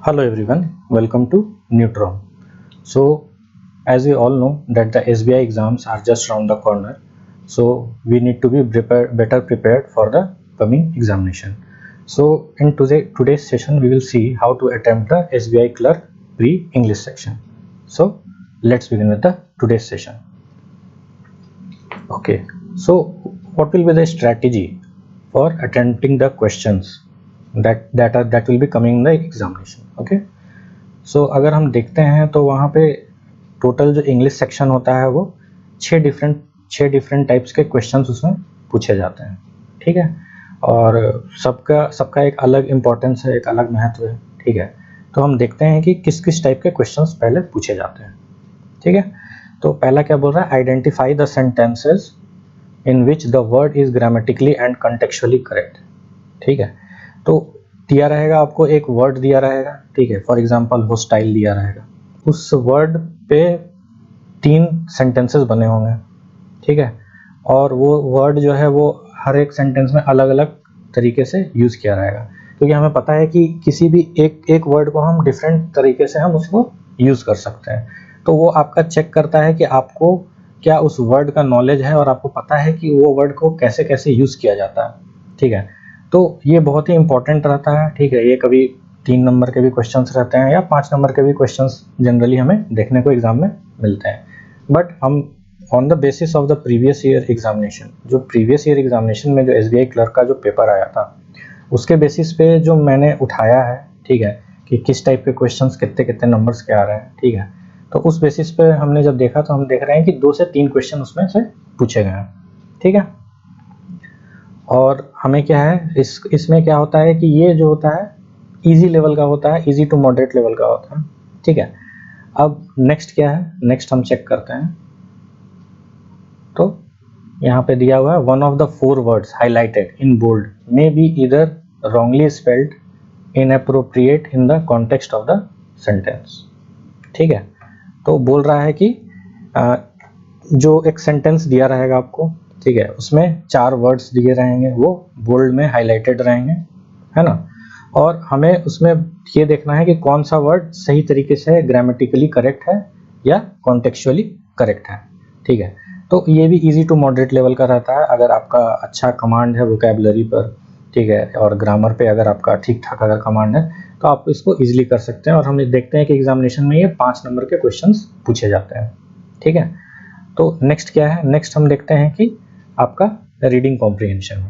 Hello everyone, welcome to Neutron. So as we all know that the SBI exams are just around the corner, so we need to be better prepared for the coming examination. So in today's session we will see how to attempt the SBI clerk pre-English section. So let's begin with the today's session. Okay, so what will be the strategy for attempting the questions that will be coming in the examination? Okay, सो अगर हम देखते हैं तो वहाँ पे total जो English section होता है वो छः डिफरेंट टाइप्स के क्वेश्चंस उसमें पूछे जाते हैं, ठीक है। और सबका एक अलग इम्पोर्टेंस है, एक अलग महत्व है, ठीक है। तो हम देखते हैं कि किस किस टाइप के क्वेश्चंस पहले पूछे जाते हैं, ठीक है। तो पहला क्या बोल रहा है, identify the sentences in which the word is grammatically and contextually correct, ठीक है। तो दिया रहेगा आपको एक वर्ड दिया रहेगा, ठीक है। फॉर एग्जांपल होस्टाइल दिया रहेगा, उस वर्ड पे 3 सेंटेंसेस बने होंगे, ठीक है। और वो वर्ड जो है वो हर एक सेंटेंस में अलग अलग तरीके से यूज़ किया रहेगा, क्योंकि हमें पता है कि किसी भी एक वर्ड को हम डिफरेंट तरीके से हम उसको यूज़ कर सकते हैं। तो वो आपका चेक करता है कि आपको क्या उस वर्ड का नॉलेज है और आपको पता है कि वो वर्ड को कैसे कैसे यूज़ किया जाता है, ठीक है। तो ये बहुत ही इंपॉर्टेंट रहता है, ठीक है। ये कभी 3 नंबर के भी क्वेश्चंस रहते हैं या 5 नंबर के भी क्वेश्चंस जनरली हमें देखने को एग्जाम में मिलते हैं। बट हम on the basis of the previous year examination, जो प्रीवियस ईयर एग्जामिनेशन में जो एसबीआई क्लर्क का जो पेपर आया था उसके बेसिस पे जो मैंने उठाया है, ठीक है, कि किस टाइप के क्वेश्चंस कितने कितने नंबर्स के आ रहे हैं, ठीक है। तो उस बेसिस पे हमने जब देखा तो हम देख रहे हैं कि 2 से 3 क्वेश्चन उसमें से पूछे गए हैं, ठीक है। और हमें क्या है इसमें क्या होता है कि ये जो होता है इजी लेवल का होता है, इजी टू मॉडरेट लेवल का होता है, ठीक है। अब नेक्स्ट क्या है, नेक्स्ट हम चेक करते हैं। तो यहाँ पे दिया हुआ है one of the 4 words highlighted in bold may be either wrongly spelled, inappropriate in the context of the sentence, ठीक है। तो बोल रहा है कि जो एक सेंटेंस दिया रहेगा आपको, ठीक है, उसमें 4 वर्ड्स दिए रहेंगे, वो बोल्ड में हाईलाइटेड रहेंगे, है ना। और हमें उसमें ये देखना है कि कौन सा वर्ड सही तरीके से ग्रामेटिकली करेक्ट है या कॉन्टेक्चुअली करेक्ट है, ठीक है। तो ये भी इजी टू मॉडरेट लेवल का रहता है अगर आपका अच्छा कमांड है वोकैबुलरी पर, ठीक है, और ग्रामर पे अगर आपका ठीक ठाक अगर कमांड है तो आप इसको इजीली कर सकते हैं। और हम देखते हैं कि एग्जामिनेशन में ये 5 नंबर के क्वेश्चंस पूछे जाते हैं, ठीक है। तो नेक्स्ट क्या है, नेक्स्ट हम देखते हैं कि आपका रीडिंग कॉम्प्रिहेंशन,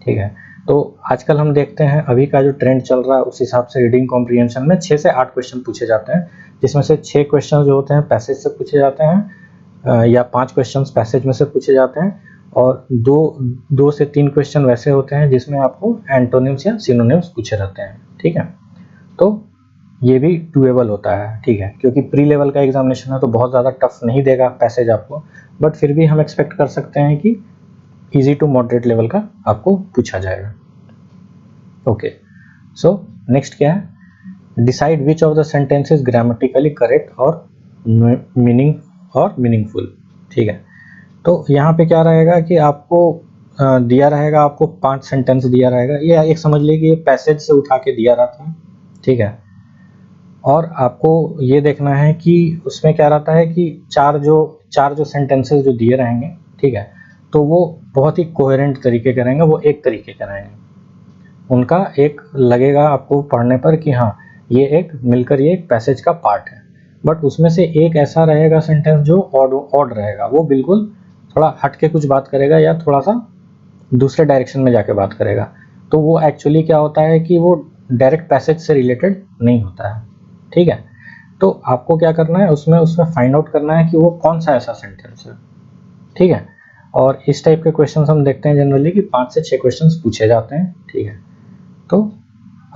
ठीक है। तो आजकल हम देखते हैं अभी का जो ट्रेंड चल रहा है उस हिसाब से रीडिंग कॉम्प्रिहेंशन में 6 से 8 क्वेश्चन पूछे जाते हैं, जिसमें से 6 क्वेश्चन जो होते हैं पैसेज से पूछे जाते हैं या 5 क्वेश्चन पैसेज में से पूछे जाते हैं, और 2 से 3 क्वेश्चन वैसे होते हैं जिसमें आपको एंटोनिम्स या सिनोनिम्स पूछे रहते हैं, ठीक है। तो ये भी डूएबल होता है, ठीक है, क्योंकि प्री लेवल का एग्जामिनेशन है तो बहुत ज़्यादा टफ नहीं देगा पैसेज आपको, बट फिर भी हम एक्सपेक्ट कर सकते हैं कि इजी टू मॉडरेट लेवल का आपको पूछा जाएगा। ओके, सो नेक्स्ट क्या है, decide which of the sentence is grammatically correct और मीनिंगफुल, ठीक है। तो यहाँ पे क्या रहेगा कि आपको दिया रहेगा, आपको 5 सेंटेंस दिया रहेगा, ये एक समझ लीजिए कि ये पैसेज से उठा के दिया रहता है, ठीक है। और आपको ये देखना है कि उसमें क्या रहता है कि चार जो सेंटेंसेस जो दिए रहेंगे, ठीक है, तो वो बहुत ही कोहेरेंट तरीके के रहेंगे, वो एक तरीके के रहेंगे, उनका एक लगेगा आपको पढ़ने पर कि हाँ ये एक मिलकर ये एक पैसेज का पार्ट है। बट उसमें से एक ऐसा रहेगा सेंटेंस जो ऑड रहेगा, वो बिल्कुल थोड़ा हट के कुछ बात करेगा या थोड़ा सा दूसरे डायरेक्शन में जाके बात करेगा, तो वो एक्चुअली क्या होता है कि वो डायरेक्ट पैसेज से रिलेटेड नहीं होता है, ठीक है। तो आपको क्या करना है, उसमें फाइंड आउट करना है कि वो कौन सा ऐसा सेंटेंस है, ठीक है। और इस टाइप के क्वेश्चंस हम देखते हैं जनरली कि 5 से 6 क्वेश्चंस पूछे जाते हैं, ठीक है। तो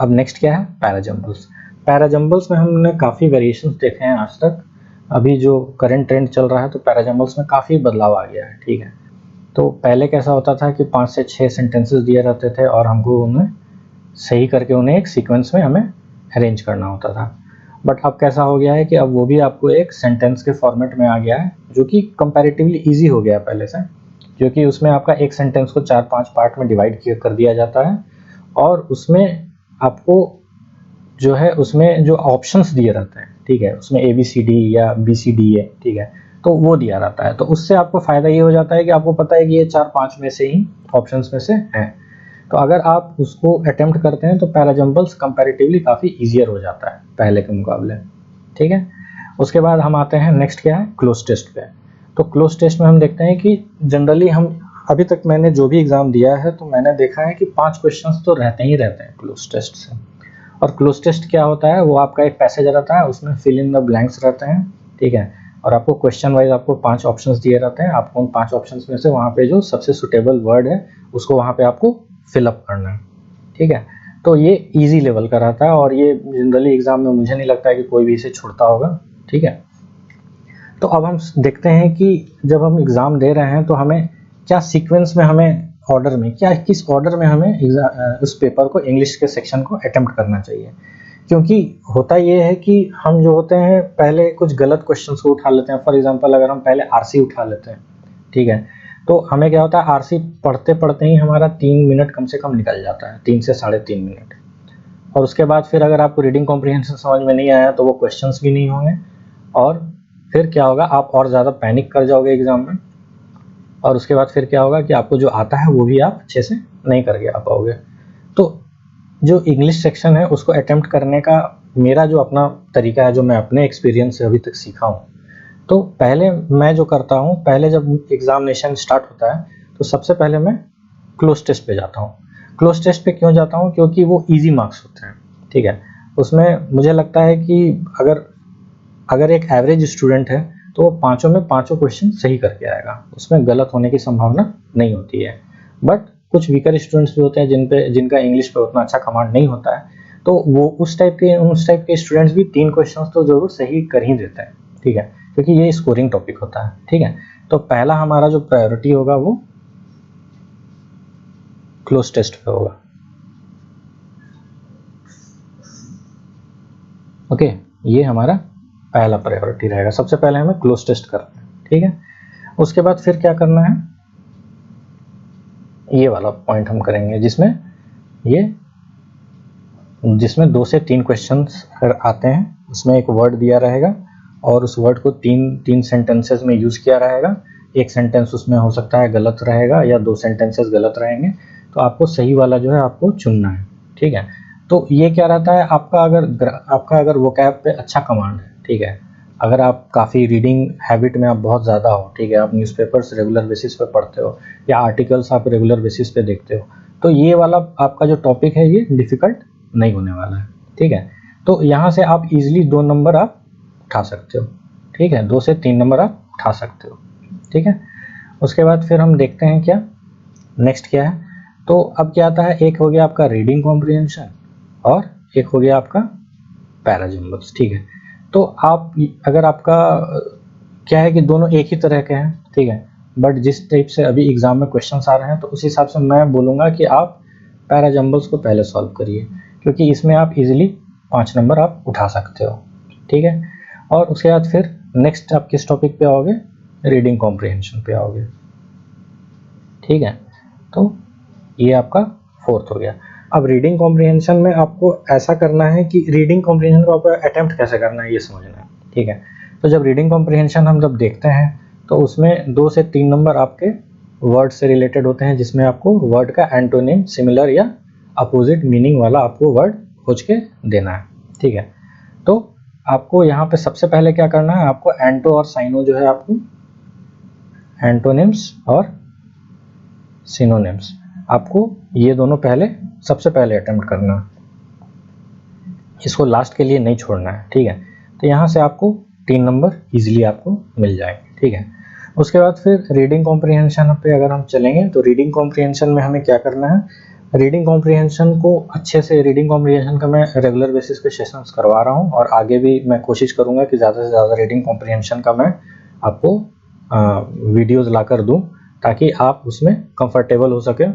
अब नेक्स्ट क्या है, पैराजम्बल्स। पैराजम्बल्स में हमने काफ़ी वेरिएशंस देखे हैं आज तक, अभी जो करंट ट्रेंड चल रहा है तो पैराजम्बल्स में काफ़ी बदलाव आ गया है, ठीक है। तो पहले कैसा होता था कि 5 से 6 सेंटेंसेस दिए रहते थे और हमको उन्हें सही करके उन्हें एक सीक्वेंस में हमें अरेंज करना होता था। बट अब कैसा हो गया है कि अब वो भी आपको एक सेंटेंस के फॉर्मेट में आ गया है, जो कि कंपैरेटिवली इजी हो गया पहले से, क्योंकि उसमें आपका एक सेंटेंस को 4-5 पार्ट में डिवाइड कर दिया जाता है और उसमें आपको जो है उसमें जो ऑप्शंस दिए रहते हैं, ठीक है, उसमें ABCD या BCDA, ठीक है, तो वो दिया रहता है। तो उससे आपको फ़ायदा ये हो जाता है कि आपको पता है कि ये 4-5 में से ही ऑप्शंस में से हैं। तो अगर आप उसको अटेम्प्ट करते हैं तो पैराजंबल्स कंपैरेटिवली काफ़ी ईजियर हो जाता है पहले के मुकाबले, ठीक है। उसके बाद हम आते हैं नेक्स्ट क्या है, क्लोज टेस्ट पे। तो क्लोज टेस्ट में हम देखते हैं कि जनरली हम अभी तक मैंने जो भी एग्ज़ाम दिया है तो मैंने देखा है कि 5 क्वेश्चंस तो रहते ही रहते हैं क्लोज टेस्ट से। और क्लोज टेस्ट क्या होता है, वो आपका एक पैसेज रहता है, उसमें फिल इन द ब्लैंक्स रहते हैं, ठीक है, और आपको क्वेश्चन वाइज आपको 5 ऑप्शंस दिए रहते हैं। आपको उन 5 ऑप्शंस में से वहाँ पे जो सबसे सुटेबल वर्ड है उसको वहाँ पे आपको फिलअप करना है, ठीक है। तो ये इजी लेवल का रहता है और ये जनरली एग्जाम में मुझे नहीं लगता है कि कोई भी इसे छोड़ता होगा, ठीक है। तो अब हम देखते हैं कि जब हम एग्ज़ाम दे रहे हैं तो हमें क्या सीक्वेंस में, हमें ऑर्डर में, क्या किस ऑर्डर में हमें उस पेपर को, इंग्लिश के सेक्शन को अटेम्प्ट करना चाहिए। क्योंकि होता ये है कि हम जो होते हैं पहले कुछ गलत क्वेश्चंस को उठा लेते हैं। फॉर एग्जांपल अगर हम पहले आरसी उठा लेते हैं, ठीक है, तो हमें क्या होता है, आरसी पढ़ते पढ़ते ही हमारा 3 मिनट कम से कम निकल जाता है, 3 से 3.5 मिनट। और उसके बाद फिर अगर आपको रीडिंग कॉम्प्रिहेंशन समझ में नहीं आया तो वो क्वेश्चंस भी नहीं होंगे, और फिर क्या होगा, आप और ज़्यादा पैनिक कर जाओगे एग्ज़ाम में। और उसके बाद फिर क्या होगा कि आपको जो आता है वो भी आप अच्छे से नहीं करके आ पाओगे। तो जो इंग्लिश सेक्शन है उसको अटेम्प्ट करने का मेरा जो अपना तरीका है, जो मैं अपने एक्सपीरियंस से अभी तक सीखा हूँ, तो पहले मैं जो करता हूँ, पहले जब एग्ज़ामिनेशन स्टार्ट होता है तो सबसे पहले मैं क्लोज टेस्ट पे जाता हूँ। क्लोज टेस्ट पे क्यों जाता हूँ, क्योंकि वो ईजी मार्क्स होते हैं, ठीक है। उसमें मुझे लगता है कि अगर एक एवरेज स्टूडेंट है तो वो पाँचों में पाँचों क्वेश्चन सही करके आएगा, उसमें गलत होने की संभावना नहीं होती है। बट कुछ वीकर स्टूडेंट्स भी होते हैं जिनका इंग्लिश पे उतना अच्छा कमांड नहीं होता है, तो वो उस टाइप के स्टूडेंट्स भी 3 क्वेश्चंस तो जरूर सही कर ही देते हैं, ठीक है, क्योंकि ये स्कोरिंग टॉपिक होता है, ठीक है। तो पहला हमारा जो प्रायोरिटी होगा वो क्लोज टेस्ट पे होगा, ओके। ये हमारा पहला प्रायोरिटी रहेगा, सबसे पहले हमें क्लोज टेस्ट करना है, ठीक है। उसके बाद फिर क्या करना है, ये वाला पॉइंट हम करेंगे जिसमें 2 से 3 क्वेश्चंस आते हैं, उसमें एक वर्ड दिया रहेगा और उस वर्ड को तीन सेंटेंसेस में यूज किया रहेगा। एक सेंटेंस उसमें हो सकता है गलत रहेगा या 2 सेंटेंसेस गलत रहेंगे, तो आपको सही वाला जो है आपको चुनना है, ठीक है। तो ये क्या रहता है, आपका अगर वोकैब पे अच्छा कमांड है, ठीक है, अगर आप काफ़ी रीडिंग हैबिट में आप बहुत ज़्यादा हो, ठीक है, आप न्यूज़पेपर्स रेगुलर बेसिस पे पढ़ते हो या आर्टिकल्स आप रेगुलर बेसिस पे देखते हो, तो ये वाला आपका जो टॉपिक है ये डिफ़िकल्ट नहीं होने वाला है, ठीक है। तो यहाँ से आप इजीली 2 नंबर आप उठा सकते हो, ठीक है, 2 से 3 नंबर आप उठा सकते हो, ठीक है। उसके बाद फिर हम देखते हैं क्या नेक्स्ट क्या है। तो अब क्या आता है, एक हो गया आपका रीडिंग कॉम्प्रिहेंशन और एक हो गया आपका पैराजंबल्स, ठीक है। तो आप अगर आपका क्या है कि दोनों एक ही तरह के हैं, ठीक है, बट जिस टाइप से अभी एग्जाम में क्वेश्चंस आ रहे हैं तो उस हिसाब से मैं बोलूँगा कि आप पैराजंबल्स को पहले सॉल्व करिए, क्योंकि इसमें आप इजीली 5 नंबर आप उठा सकते हो, ठीक है। और उसके बाद फिर नेक्स्ट आप किस टॉपिक पे आओगे, रीडिंग कॉम्प्रिहेंशन पे आओगे, ठीक है। तो ये आपका 4th हो गया। अब रीडिंग कॉम्प्रिहेंशन में आपको ऐसा करना है कि रीडिंग कॉम्प्रिहेंशन को आपको अटेम्प्ट कैसे करना है ये समझना है, ठीक है। तो जब रीडिंग कॉम्प्रिहेंशन हम जब देखते हैं तो उसमें 2 से 3 नंबर आपके वर्ड से रिलेटेड होते हैं, जिसमें आपको वर्ड का एंटोनिम, सिमिलर या अपोजिट मीनिंग वाला आपको वर्ड खोज के देना है, ठीक है। तो आपको यहाँ पे सबसे पहले क्या करना है, आपको एंटो और साइनो जो है, आपको एंटोनिम्स और सिनोनिम्स, आपको ये दोनों सबसे पहले अटेम्प्ट करना है, इसको लास्ट के लिए नहीं छोड़ना है, ठीक है। तो यहाँ से आपको 3 नंबर इजीली आपको मिल जाएंगे, ठीक है। उसके बाद फिर रीडिंग कॉम्प्रिहेंशन पे अगर हम चलेंगे तो रीडिंग कॉम्प्रिहेंशन में हमें क्या करना है, रीडिंग कॉम्प्रिहेंशन को अच्छे से, रीडिंग कॉम्प्रिहेंशन का मैं रेगुलर बेसिस पे सेशंस करवा रहा हूँ और आगे भी मैं कोशिश करूँगा कि ज़्यादा से ज़्यादा रीडिंग कॉम्प्रिहेंशन का मैं आपको वीडियोज़ ला कर दूँ ताकि आप उसमें कंफर्टेबल हो सके,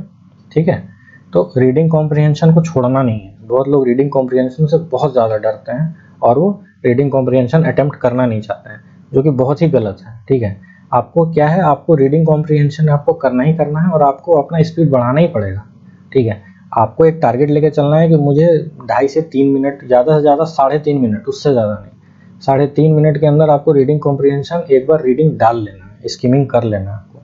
ठीक है। तो रीडिंग कॉम्प्रिहेंशन को छोड़ना नहीं है, बहुत लोग रीडिंग कॉम्प्रिहेंशन से बहुत ज़्यादा डरते हैं और वो रीडिंग कॉम्प्रिहेंशन अटेम्प्ट करना नहीं चाहते हैं, जो कि बहुत ही गलत है, ठीक है। आपको क्या है, आपको रीडिंग कॉम्प्रिहेंशन आपको करना ही करना है और आपको अपना स्पीड बढ़ाना ही पड़ेगा, ठीक है। आपको एक टारगेट लेके चलना है कि मुझे 2.5 से 3 मिनट, ज़्यादा से ज़्यादा 3.5 मिनट, उससे ज़्यादा नहीं, 3.5 मिनट के अंदर आपको रीडिंग कॉम्प्रिहेंशन एक बार रीडिंग डाल लेना है, स्किमिंग कर लेना है आपको,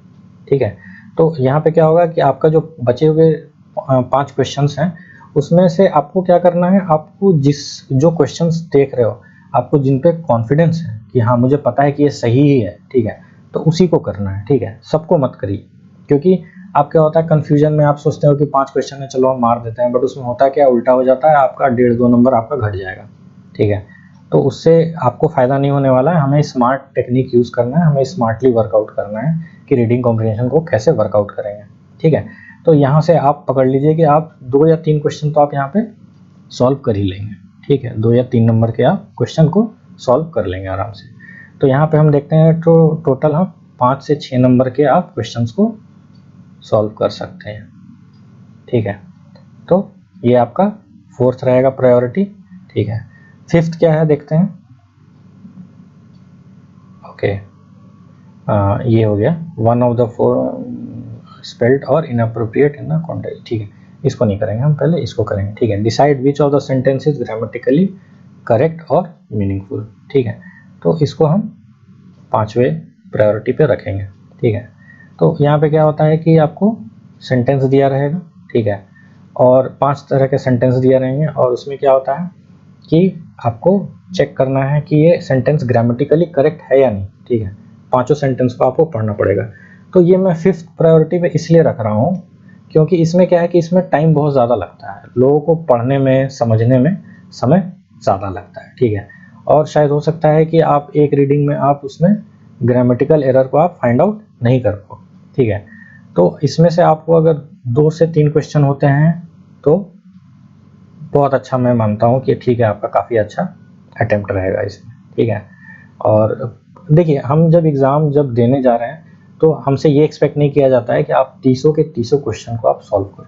ठीक है। तो यहाँ पे क्या होगा कि आपका जो बचे हुए 5 क्वेश्चंस हैं उसमें से आपको क्या करना है, आपको जो क्वेश्चंस देख रहे हो, आपको जिन पे कॉन्फिडेंस है कि हाँ मुझे पता है कि ये सही ही है, ठीक है, तो उसी को करना है, ठीक है। सबको मत करिए, क्योंकि आप क्या होता है कंफ्यूजन में आप सोचते हो कि 5 क्वेश्चन है चलो हम मार देते हैं, बट उसमें होता क्या उल्टा हो जाता है, आपका 1.5-2 नंबर आपका घट जाएगा, ठीक है। तो उससे आपको फ़ायदा नहीं होने वाला है। हमें स्मार्ट टेक्निक यूज़ करना है, हमें स्मार्टली वर्कआउट करना है कि रीडिंग कॉम्प्रिहेंशन को कैसे वर्कआउट करेंगे, ठीक है। तो यहाँ से आप पकड़ लीजिए कि आप 2 या 3 क्वेश्चन तो आप यहाँ पे सॉल्व कर ही लेंगे, ठीक है। 2 या 3 नंबर के आप क्वेश्चन को सॉल्व कर लेंगे आराम से। तो यहाँ पे हम देखते हैं तो टोटल हम 5 से 6 नंबर के आप क्वेश्चंस को सॉल्व कर सकते हैं, ठीक है। तो ये आपका 4th रहेगा प्रायोरिटी, ठीक है। 5th क्या है देखते हैं। ओके, ये हो गया 1 ऑफ द 4 स्पेल्ड और इनअप्रोप्रिएट इन द कॉन्टेक्स्ट, ठीक है। इसको नहीं करेंगे हम, पहले इसको करेंगे, ठीक है। Decide which of the sentence is grammatically correct और मीनिंगफुल, ठीक है। तो इसको हम 5वें प्रायोरिटी पे रखेंगे, ठीक है। तो यहाँ पे क्या होता है कि आपको सेंटेंस दिया रहेगा, ठीक है, और 5 तरह के सेंटेंस दिए रहेंगे, और उसमें क्या होता है कि आपको चेक करना है कि ये सेंटेंस ग्रामेटिकली करेक्ट है या नहीं, ठीक है। 5 सेंटेंस को आपको पढ़ना पड़ेगा। तो ये मैं 5th प्रायोरिटी पे इसलिए रख रहा हूँ क्योंकि इसमें क्या है कि इसमें टाइम बहुत ज़्यादा लगता है, लोगों को पढ़ने में समझने में समय ज़्यादा लगता है, ठीक है। और शायद हो सकता है कि आप एक रीडिंग में आप उसमें ग्रामेटिकल एरर को आप फाइंड आउट नहीं कर पाओ, ठीक है। तो इसमें से आपको अगर 2 से 3 क्वेश्चन होते हैं तो बहुत अच्छा, मैं मानता हूँ कि ठीक है, आपका काफ़ी अच्छा अटेम्प्ट रहेगा इसमें, ठीक है। और देखिए, हम जब एग्ज़ाम जब देने जा रहे हैं तो हमसे ये एक्सपेक्ट नहीं किया जाता है कि आप 30 के 30 क्वेश्चन को आप सॉल्व करो,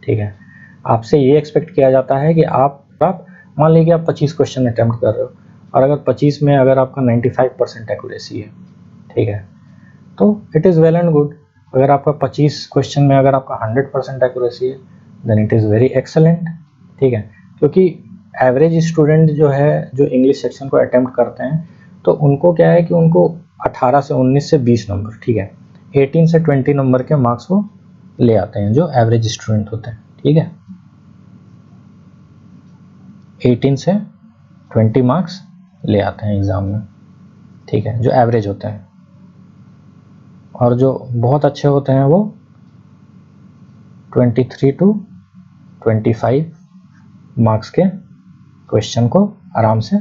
ठीक है। आपसे ये एक्सपेक्ट किया जाता है कि आप मान लीजिए आप 25 क्वेश्चन अटेम्प्ट कर रहे हो, और अगर 25 में अगर आपका 95% एक्यूरेसी है, ठीक है, तो it is well and good. अगर आपका 25 क्वेश्चन में अगर आपका 100% एक्यूरेसी है, then it is very excellent, ठीक है। क्योंकि एवरेज स्टूडेंट जो है, जो इंग्लिश सेक्शन को अटेम्प्ट करते हैं, तो उनको क्या है कि उनको 18 से 19 से 20 नंबर, ठीक है, 18 से 20 नंबर के मार्क्स वो ले आते हैं, जो एवरेज स्टूडेंट होते हैं, ठीक है। 18 से 20 मार्क्स ले आते हैं एग्ज़ाम में, ठीक है, जो एवरेज होते हैं। और जो बहुत अच्छे होते हैं वो 23 to 25 मार्क्स के क्वेश्चन को आराम से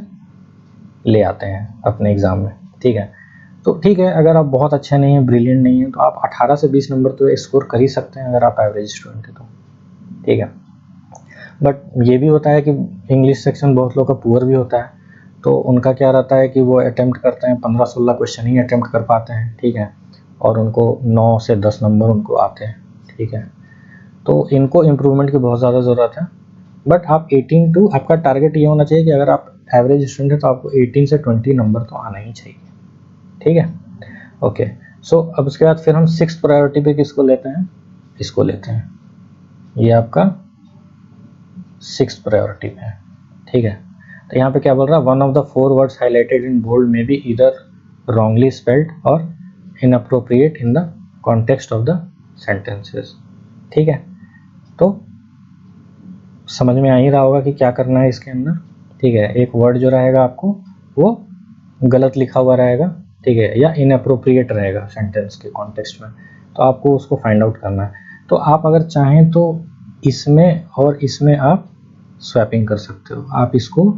ले आते हैं अपने एग्ज़ाम में, ठीक है। तो ठीक है, अगर आप बहुत अच्छे नहीं हैं, ब्रिलियंट नहीं हैं, तो आप 18 से 20 नंबर तो स्कोर कर ही सकते हैं अगर आप एवरेज स्टूडेंट हैं तो, ठीक है। बट ये भी होता है कि इंग्लिश सेक्शन बहुत लोग का पुअर भी होता है, तो उनका क्या रहता है कि वो अटेम्प्ट करते हैं 15-16 क्वेश्चन ही अटेम्प्ट कर पाते हैं, ठीक है, और उनको 9 से 10 नंबर उनको आते हैं, ठीक है। तो इनको इम्प्रूवमेंट की बहुत ज़्यादा ज़रूरत है। बट आप 18 टू, आपका टारगेट ये होना चाहिए कि अगर आप एवरेज स्टूडेंट है तो आपको 18 से 20 नंबर तो आना ही चाहिए, ठीक है। ओके, सो अब उसके बाद फिर हम 6th प्रायोरिटी पे किसको लेते हैं, इसको लेते हैं, ये आपका 6th प्रायोरिटी पे है, ठीक है। तो यहाँ पे क्या बोल रहा है, 1 of the 4 words highlighted in bold may be either wrongly spelled और inappropriate in the context of the sentences, ठीक है। तो समझ में आ ही रहा होगा कि क्या करना है इसके अंदर, ठीक है। एक वर्ड जो रहेगा आपको वो गलत लिखा हुआ रहेगा, ठीक है, या इनअप्रोप्रिएट रहेगा सेंटेंस के कॉन्टेक्स्ट में, तो आपको उसको फाइंड आउट करना है। तो आप अगर चाहें तो इसमें और इसमें आप स्वैपिंग कर सकते हो, आप इसको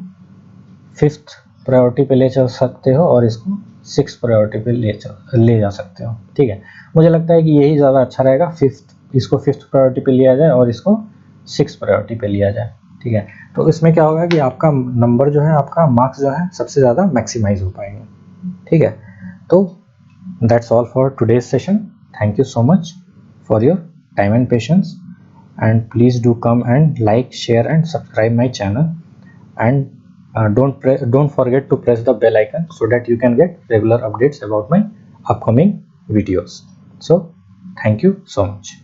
5th प्रायोरिटी पे ले चल सकते हो और इसको 6th प्रायोरिटी पे ले जा सकते हो, ठीक है। मुझे लगता है कि यही ज़्यादा अच्छा रहेगा, इसको 5th प्रायोरिटी पे लिया जाए और इसको 6th प्रायोरिटी पे लिया जाए, ठीक है। तो इसमें क्या होगा कि आपका नंबर जो है, आपका मार्क्स जो है सबसे ज़्यादा मैक्सिमाइज हो पाएंगे, ठीक है। तो that's all for today's session. Thank you so much for your time and patience, and please do come and like, share and subscribe my channel, and don't forget to press the bell icon so that you can get regular updates about my upcoming videos. So thank you so much.